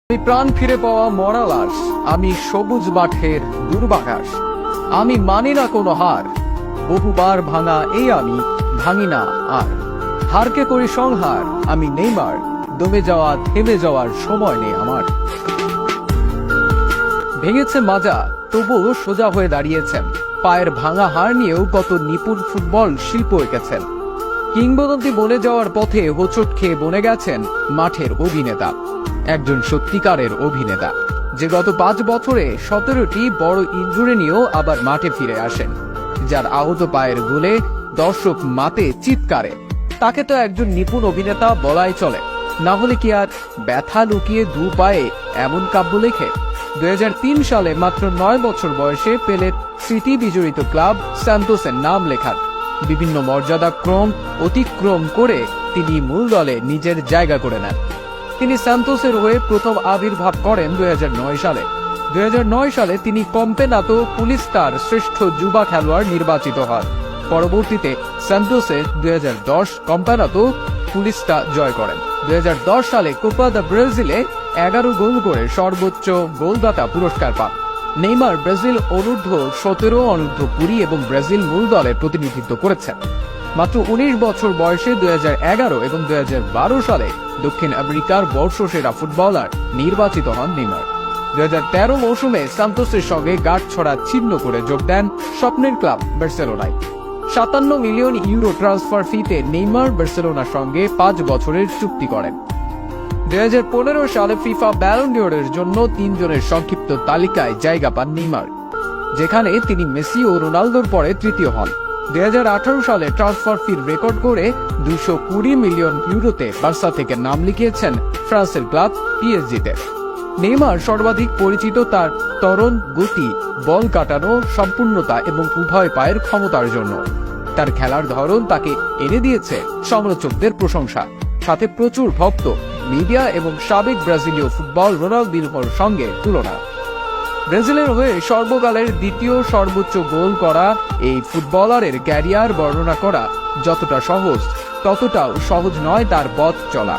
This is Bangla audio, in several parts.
আমি প্রাণ ফিরে পাওয়া মরা লাশ, আমি সবুজ মাঠের দুর্বাঘাস। আমি মানি না কোনো হার, বহুবার ভাঙা এই আমি ভাঙি না আর। হারকে করি সংহার, আমি নেইমার, দমে যাওয়া থেমে যাওয়ার সময় নেই আমার। ভেঙেছে মাজা, তবুও সোজা হয়ে দাঁড়িয়েছেন। পায়ের ভাঙা হার নিয়েও কত নিপুণ ফুটবল শিল্প এঁকেছেন। কিংবদন্তি বনে যাওয়ার পথে হোঁচট খেয়ে বনে গেছেন মাঠের অভিনেতা, একজন সত্যিকারের অভিনেতা, যে গত 5 বছরে 17টি বড় ইনজুরি নিয়েও আবার মাঠে ফিরে আসেন, যার আহত পায়ের গোলে দর্শক মাতে চিৎকারে। তাকে তো একজন নিপুণ অভিনেতা বলাই চলে, না হলে কি আর ব্যথা লুকিয়ে দু পায়ে এমন কাব্য লেখে? 2003 সালে মাত্র 9 বছর বয়সে পেলের স্মৃতি বিজড়িত ক্লাব সান্তোসের নাম লেখান। বিভিন্ন মর্যাদাক্রম অতিক্রম করে তিনি মূল দলে নিজের জায়গা করে নেন। তিনি সান্তোসের হয়ে প্রথম আবির্ভাব করেন 2009 সালে। 2009 সালে তিনি কম্পেনাতো পুলিস্তার শ্রেষ্ঠ যুবা খেলোয়াড় নির্বাচিত হন। পরবর্তীতে সান্তোসে 2010 কম্পেনাতো পুলিস্তা জয় করেন। 2010 সালে কোপা দা ব্রাজিলে 11 গোল করে সর্বোচ্চ গোলদাতা পুরস্কার পান। নেইমার ব্রাজিল অনূর্ধ্ব 17, অনূর্ধ্ব 20 এবং ব্রাজিল মূল দলের প্রতিনিধিত্ব করেছেন। মাত্র 19 বছর বয়সে 2011 এবং 2012 সালে দক্ষিণ আমেরিকার বর্ষসেরা ফুটবলার নির্বাচিত হন নেইমার। 2013 মৌসুমে সান্তোসের সঙ্গে গাঁটছড়া ছিন্ন করে যোগ দেন স্বপ্নের ক্লাব বার্সেলোনায়। 57 মিলিয়ন ইউরো ট্রান্সফার ফিতে নেইমার বার্সেলোনার সঙ্গে 5 বছরের চুক্তি করেন। 2015 সালে ফিফা ব্যালন ডিওরের জন্য 3 জনের সংক্ষিপ্ত তালিকায় জায়গা পান নেইমার, যেখানে তিনি মেসি ও রোনালদোর পরে তৃতীয় হন। 2018 সালে ট্রান্সফার ফি রেকর্ড করে 220 মিলিয়ন ইউরোতে বার্সা থেকে নাম লিখিয়েছেন ফ্রান্সের ক্লাব পিএসজিতে। নেইমার সর্বাধিক পরিচিত তার তরুণ গতি, বল কাটানো, সম্পূর্ণতা এবং উভয় পায়ের ক্ষমতার জন্য। তার খেলার ধরন তাকে এনে দিয়েছে সমালোচকদের প্রশংসা, সাথে প্রচুর ভক্ত, মিডিয়া এবং সাবেক ব্রাজিলীয় ফুটবল রোনালদিনহোর সঙ্গে তুলনা। ব্রাজিলের হয়ে সর্বকালের দ্বিতীয় সর্বোচ্চ গোল করা এই ফুটবলারের ক্যারিয়ার বর্ণনা করা যতটা সহজ, ততটাও সহজ নয় তার পথ চলা।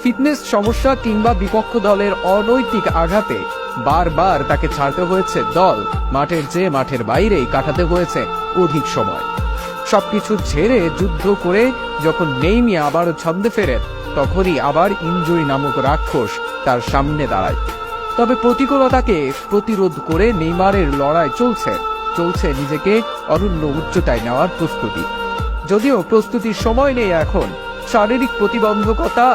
ফিটনেস সমস্যা কিংবা বিপক্ষ দলের অনৈতিক আঘাতে বারবার তাকে ছাড়তে হয়েছে দল, মাঠের চেয়ে মাঠের বাইরেই কাটাতে হয়েছে অধিক সময়। সবকিছু ছেড়ে যুদ্ধ করে যখন নেইমি আবারও ছন্দে ফেরেন, তখনই আবার ইনজুরি নামক রাক্ষস তার সামনে দাঁড়ায়। তবে প্রতিকূলতাকে প্রতিরোধ করে নেইমারের লড়াই চলছে নিজেকে অনন্য উচ্চতায় নেওয়ার প্রস্তুতি। যদিও প্রস্তুতির সময় নেই এখন, শারীরিক প্রতিবন্ধকতা